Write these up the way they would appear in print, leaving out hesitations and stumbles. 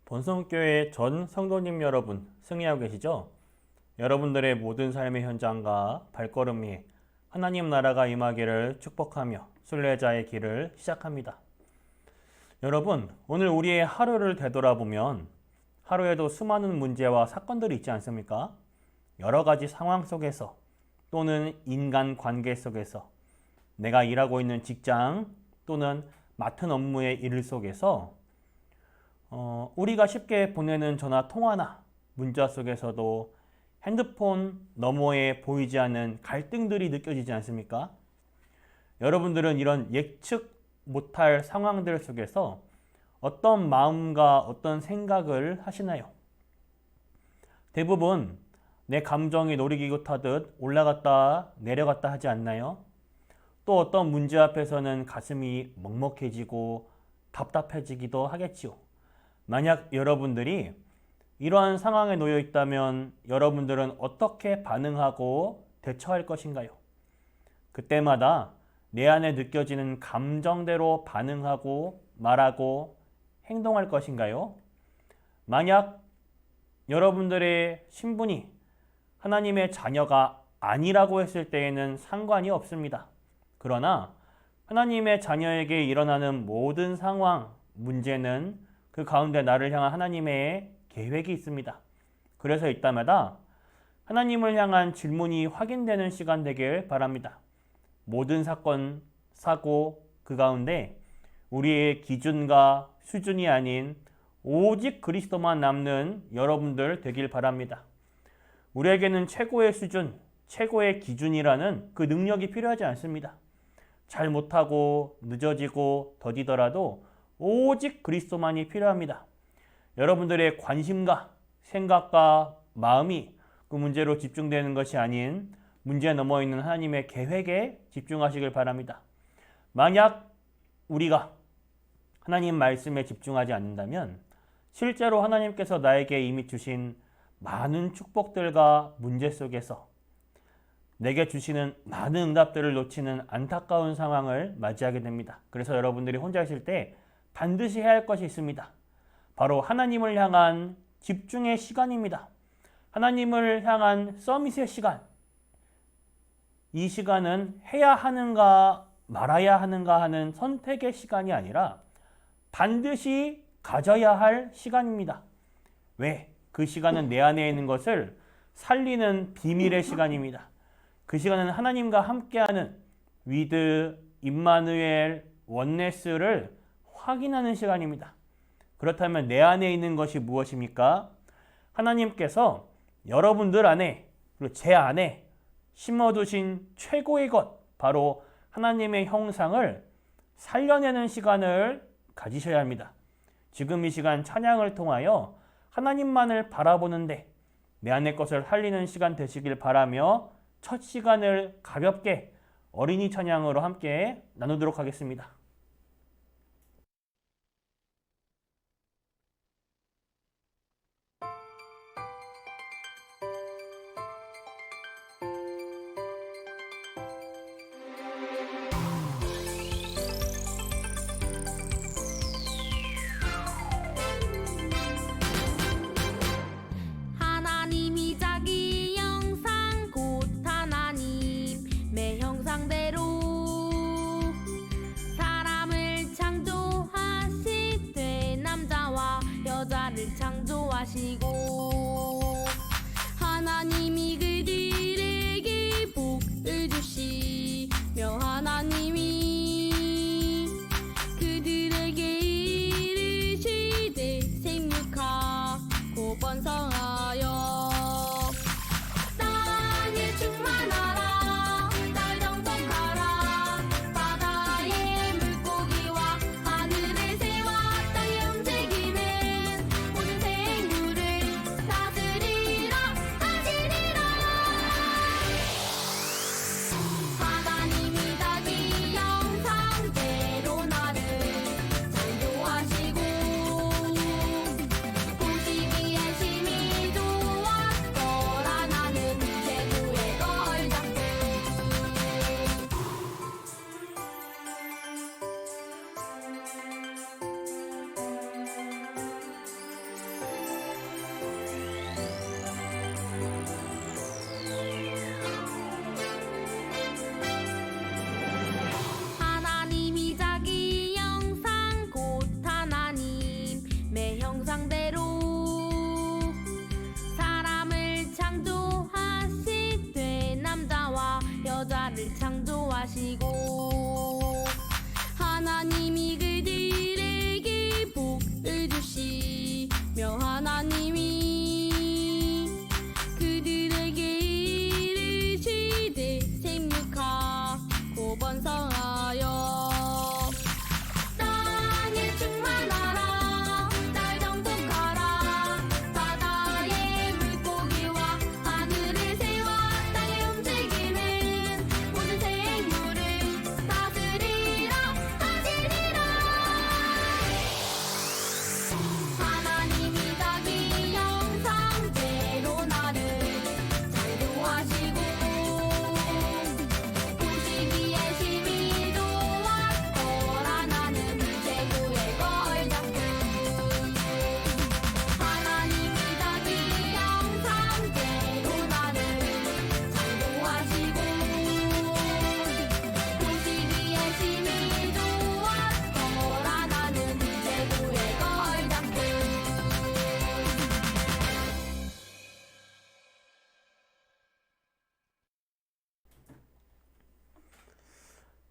본성교회 전 성도님 여러분, 승리하고 계시죠? 여러분들의 모든 삶의 현장과 발걸음이 하나님 나라가 임하기를 축복하며 순례자의 길을 시작합니다. 여러분, 오늘 우리의 하루를 되돌아보면 하루에도 수많은 문제와 사건들이 있지 않습니까? 여러 가지 상황 속에서 또는 인간 관계 속에서 내가 일하고 있는 직장 또는 맡은 업무의 일 속에서 우리가 쉽게 보내는 전화 통화나 문자 속에서도 핸드폰 너머에 보이지 않는 갈등들이 느껴지지 않습니까? 여러분들은 이런 예측 못할 상황들 속에서 어떤 마음과 어떤 생각을 하시나요? 대부분 내 감정이 놀이기구 타듯 올라갔다 내려갔다 하지 않나요? 또 어떤 문제 앞에서는 가슴이 먹먹해지고 답답해지기도 하겠지요. 만약 여러분들이 이러한 상황에 놓여 있다면 여러분들은 어떻게 반응하고 대처할 것인가요? 그때마다 내 안에 느껴지는 감정대로 반응하고 말하고 행동할 것인가요? 만약 여러분들의 신분이 하나님의 자녀가 아니라고 했을 때에는 상관이 없습니다. 그러나 하나님의 자녀에게 일어나는 모든 상황, 문제는 그 가운데 나를 향한 하나님의 계획이 있습니다. 그래서 이때마다 하나님을 향한 질문이 확인되는 시간 되길 바랍니다. 모든 사건, 사고 그 가운데 우리의 기준과 수준이 아닌 오직 그리스도만 남는 여러분들 되길 바랍니다. 우리에게는 최고의 수준, 최고의 기준이라는 그 능력이 필요하지 않습니다. 잘 못하고 늦어지고 더디더라도 오직 그리스도만이 필요합니다. 여러분들의 관심과 생각과 마음이 그 문제로 집중되는 것이 아닌 문제 넘어 있는 하나님의 계획에 집중하시길 바랍니다. 만약 우리가 하나님 말씀에 집중하지 않는다면 실제로 하나님께서 나에게 이미 주신 많은 축복들과 문제 속에서 내게 주시는 많은 응답들을 놓치는 안타까운 상황을 맞이하게 됩니다. 그래서 여러분들이 혼자 있을 때 반드시 해야 할 것이 있습니다. 바로 하나님을 향한 집중의 시간입니다. 하나님을 향한 서밋의 시간. 이 시간은 해야 하는가 말아야 하는가 하는 선택의 시간이 아니라 반드시 가져야 할 시간입니다. 왜? 그 시간은 내 안에 있는 것을 살리는 비밀의 시간입니다. 그 시간은 하나님과 함께하는 위드, 임마누엘, 원네스를 확인하는 시간입니다. 그렇다면 내 안에 있는 것이 무엇입니까? 하나님께서 여러분들 안에 그리고 제 안에 심어두신 최고의 것, 바로 하나님의 형상을 살려내는 시간을 가지셔야 합니다. 지금 이 시간 찬양을 통하여 하나님만을 바라보는데 내 안의 것을 살리는 시간 되시길 바라며 첫 시간을 가볍게 어린이 찬양으로 함께 나누도록 하겠습니다. 하나님이 자기 형상 곧 하나님의 형상대로 사람을 창조하시되 남자와 여자를 창조하시고 하나님이 그들에게 복을 주시며 하나님이 그들에게 이르시되 생육하고 번성하여 땅에 충만하라 땅을 정복하라 바다의 물고기와 하늘의 새와 땅에 움직이는 모든 생물을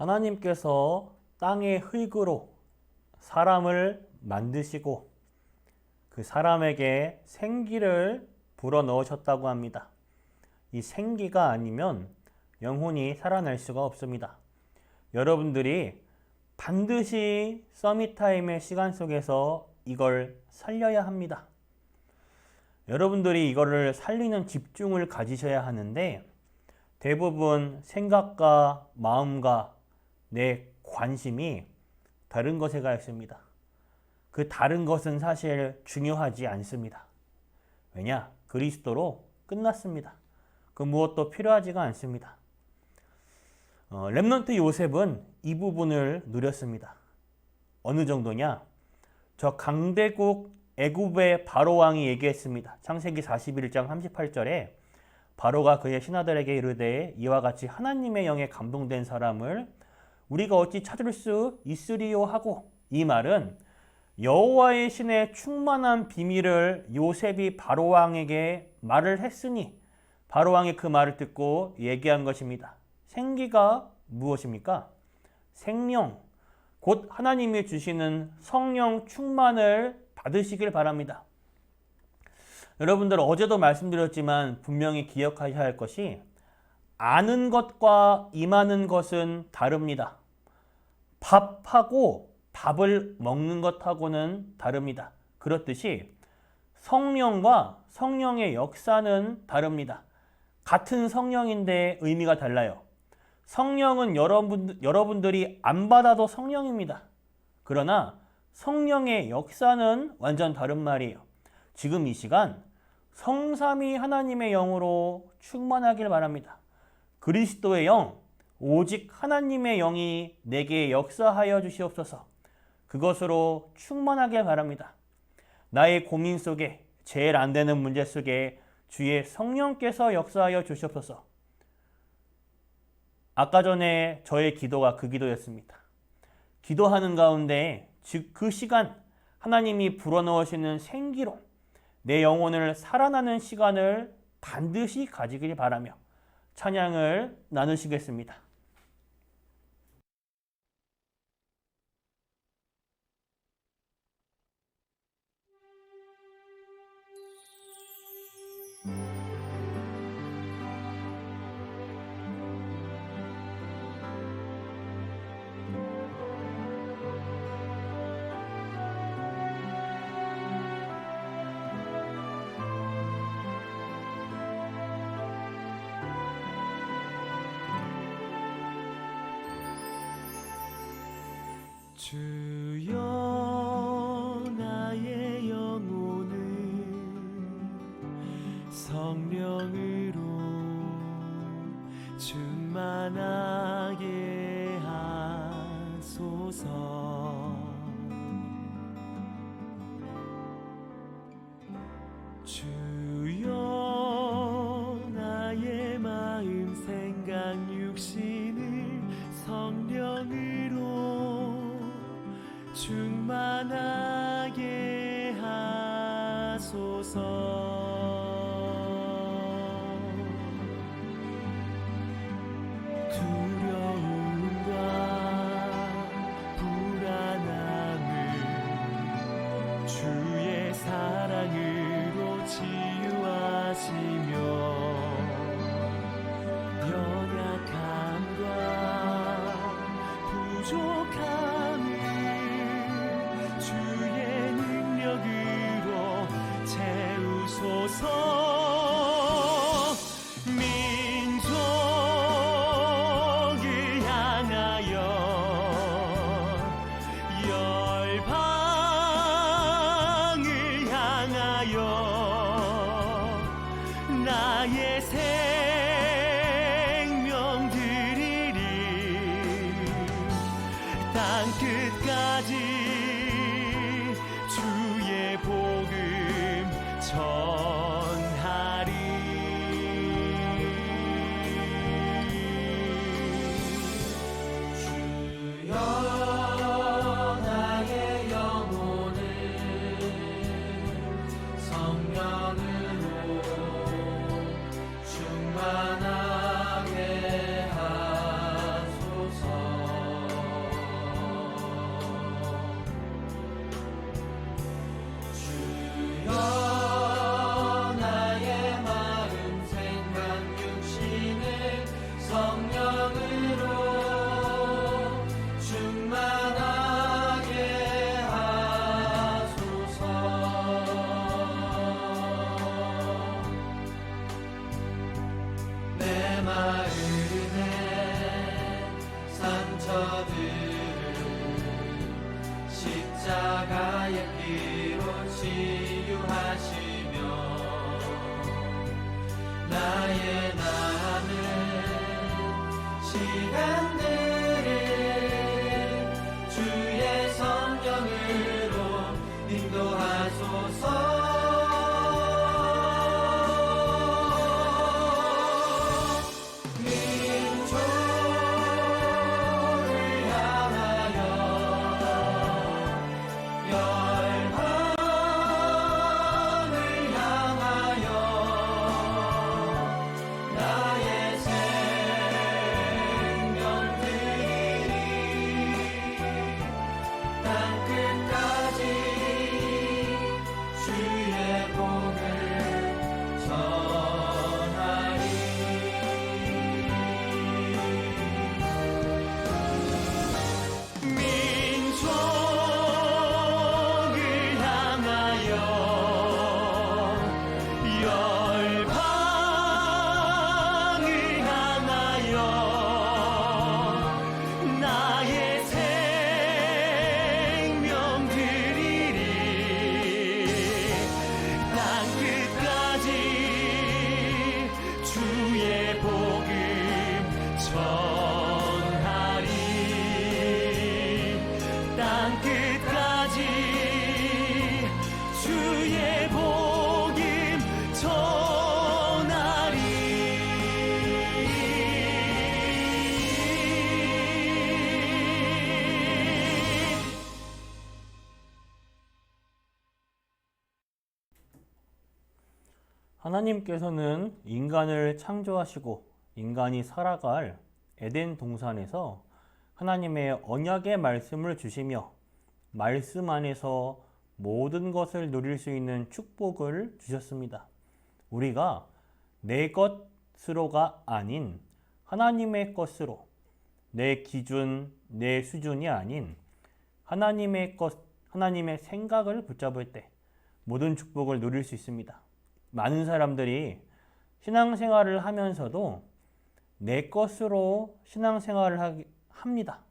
하나님께서 땅의 흙으로 사람을 만드시고 그 사람에게 생기를 불어넣으셨다고 합니다. 이 생기가 아니면 영혼이 살아날 수가 없습니다. 여러분들이 반드시 서밋타임의 시간 속에서 이걸 살려야 합니다. 여러분들이 이거를 살리는 집중을 가지셔야 하는데 대부분 생각과 마음과 내 관심이 다른 것에 가 있습니다. 그 다른 것은 사실 중요하지 않습니다. 왜냐? 그리스도로 끝났습니다. 그 무엇도 필요하지가 않습니다. 렘넌트 요셉은 이 부분을 누렸습니다. 어느 정도냐? 저 강대국 애굽의 바로왕이 얘기했습니다. 창세기 41장 38절에 바로가 그의 신하들에게 이르되 이와 같이 하나님의 영에 감동된 사람을 우리가 어찌 찾을 수 있으리요 하고, 이 말은 여호와의 신의 충만한 비밀을 요셉이 바로왕에게 말을 했으니 바로왕이 그 말을 듣고 얘기한 것입니다. 생기가 무엇입니까? 생명, 곧 하나님이 주시는 성령 충만을 받으시길 바랍니다. 여러분들 어제도 말씀드렸지만 분명히 기억하셔야 할 것이 아는 것과 임하는 것은 다릅니다. 밥하고 밥을 먹는 것하고는 다릅니다. 그렇듯이 성령과 성령의 역사는 다릅니다. 같은 성령인데 의미가 달라요. 성령은 여러분들이 안 받아도 성령입니다. 그러나 성령의 역사는 완전 다른 말이에요. 지금 이 시간 성삼위 하나님의 영으로 충만하길 바랍니다. 그리스도의 영, 오직 하나님의 영이 내게 역사하여 주시옵소서. 그것으로 충만하길 바랍니다. 나의 고민 속에, 제일 안 되는 문제 속에 주의 성령께서 역사하여 주시옵소서. 아까 전에 저의 기도가 그 기도였습니다. 기도하는 가운데 즉 그 시간 하나님이 불어넣으시는 생기로 내 영혼을 살아나는 시간을 반드시 가지길 바라며 찬양을 나누시겠습니다. 주여 나의 영혼을 성령으로 충만하게 하소서. 주여 나의 마음 생각 육신을 성령으로 충만하게 하소서. 두려움과 불안함을 주의 사랑으로 치유하시며 연약함과 부족함을 주의 능력으로 채우소서. 십자가의 피로 치유하시며 나의 남은 시간들을 주의 성령으로 인도하소서. 하나님께서는 인간을 창조하시고 인간이 살아갈 에덴 동산에서 하나님의 언약의 말씀을 주시며 말씀 안에서 모든 것을 누릴 수 있는 축복을 주셨습니다. 우리가 내 것으로가 아닌 하나님의 것으로, 내 기준, 내 수준이 아닌 하나님의 것, 하나님의 생각을 붙잡을 때 모든 축복을 누릴 수 있습니다. 많은 사람들이 신앙생활을 하면서도 내 것으로 신앙생활을 합니다.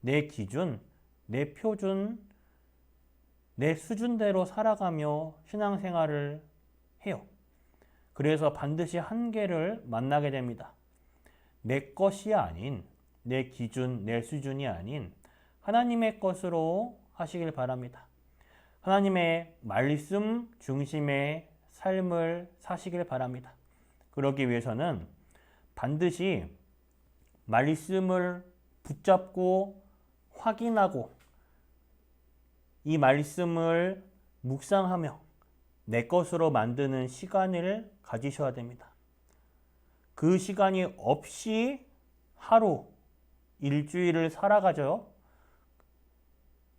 내 기준, 내 표준, 내 수준대로 살아가며 신앙생활을 해요. 그래서 반드시 한계를 만나게 됩니다. 내 것이 아닌, 내 기준, 내 수준이 아닌 하나님의 것으로 하시길 바랍니다. 하나님의 말씀 중심의 삶을 사시길 바랍니다. 그러기 위해서는 반드시 말씀을 붙잡고 확인하고 이 말씀을 묵상하며 내 것으로 만드는 시간을 가지셔야 됩니다. 그 시간이 없이 하루, 일주일을 살아가죠.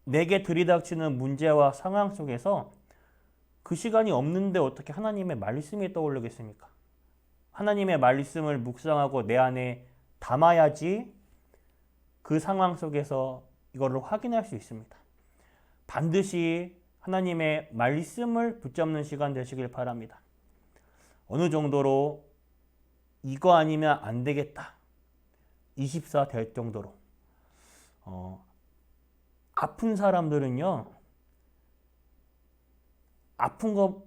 내게 들이닥치는 문제와 상황 속에서 그 시간이 없는데 어떻게 하나님의 말씀이 떠오르겠습니까? 하나님의 말씀을 묵상하고 내 안에 담아야지 그 상황 속에서 이거를 확인할 수 있습니다. 반드시 하나님의 말씀을 붙잡는 시간 되시길 바랍니다. 어느 정도로 이거 아니면 안 되겠다. 24 될 정도로. 아픈 사람들은요,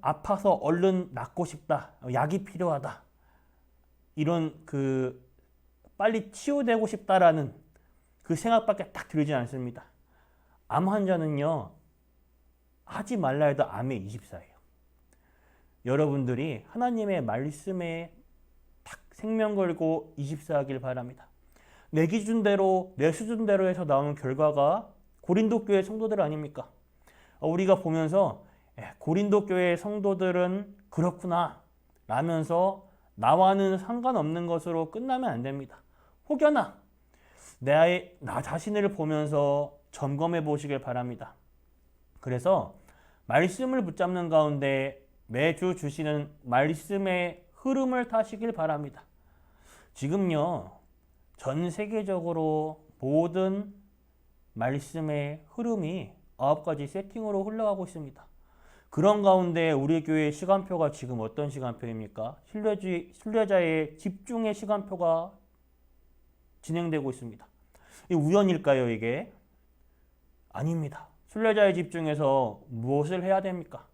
아파서 얼른 낫고 싶다. 약이 필요하다. 이런 빨리 치유되고 싶다라는 그 생각밖에 딱 들지 않습니다. 암 환자는요, 하지 말라 해도 암의 24예요. 여러분들이 하나님의 말씀에 딱 생명 걸고 24하길 바랍니다. 내 기준대로, 내 수준대로 해서 나오는 결과가 고린도 교회 성도들 아닙니까? 우리가 보면서 고린도 교회 성도들은 그렇구나 라면서 나와는 상관없는 것으로 끝나면 안 됩니다. 혹여나 나 자신을 보면서 점검해 보시길 바랍니다. 그래서 말씀을 붙잡는 가운데 매주 주시는 말씀의 흐름을 타시길 바랍니다. 지금요, 전 세계적으로 모든 말씀의 흐름이 9가지 세팅으로 흘러가고 있습니다. 그런 가운데 우리 교회의 시간표가 지금 어떤 시간표입니까? 순례자의 집중의 시간표가 진행되고 있습니다. 우연일까요, 이게? 아닙니다. 순례자의 집중해서 무엇을 해야 됩니까?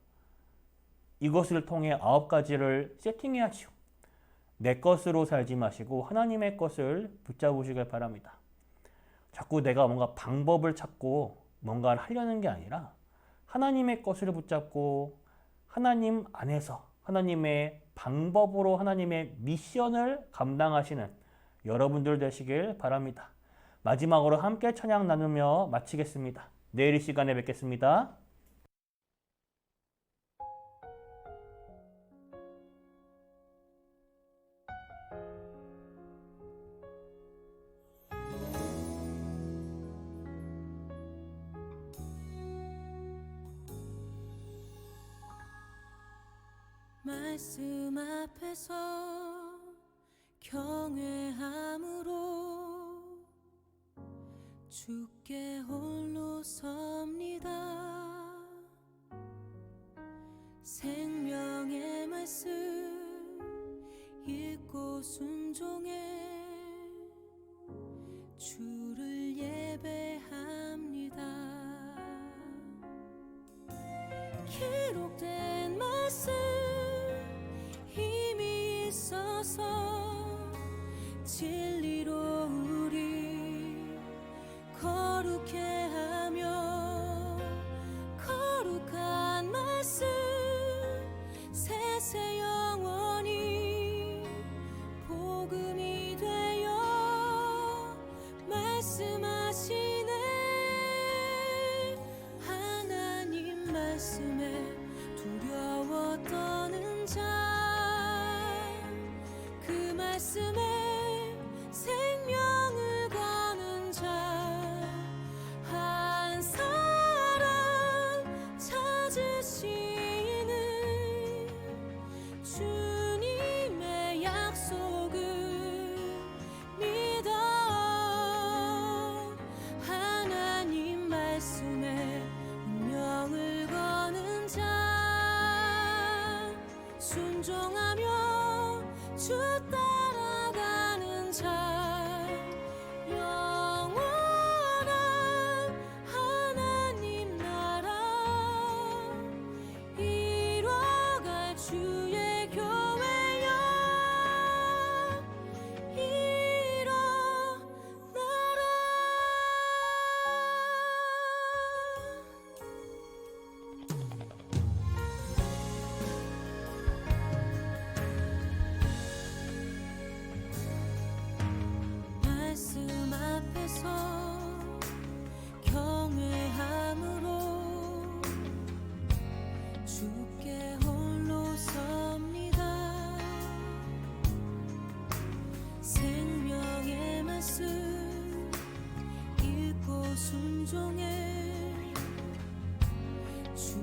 이것을 통해 9가지를 세팅해야지요. 내 것으로 살지 마시고 하나님의 것을 붙잡으시길 바랍니다. 자꾸 내가 뭔가 방법을 찾고 뭔가를 하려는 게 아니라 하나님의 것을 붙잡고 하나님 안에서 하나님의 방법으로 하나님의 미션을 감당하시는 여러분들 되시길 바랍니다. 마지막으로 함께 찬양 나누며 마치겠습니다. 내일 이 시간에 뵙겠습니다. 말씀 앞에서 경외함으로 주께 홀로 섭니다. 생명의 말씀 읽고 순종해 주를 예배합니다. 기록된 말씀 힘이 있어서 진리로 우리 거룩해 하며 거룩한 말씀 세세 영원히 복음이 되어 말씀하시네. 하나님 말씀에 두려워 떠는 자 그 말씀에 생명을 거는 자 한 사람 찾으시는 주님의 약속을 믿어. 하나님 말씀에 운명을 거는 자 순종하며 주 따라가는 자 영원한 하나님 나라 이뤄갈 주의 교회여 일어나라. 말씀 앞에서 경외함으로 주께 홀로 섭니다. 생명의 말씀 읽고 순종해 주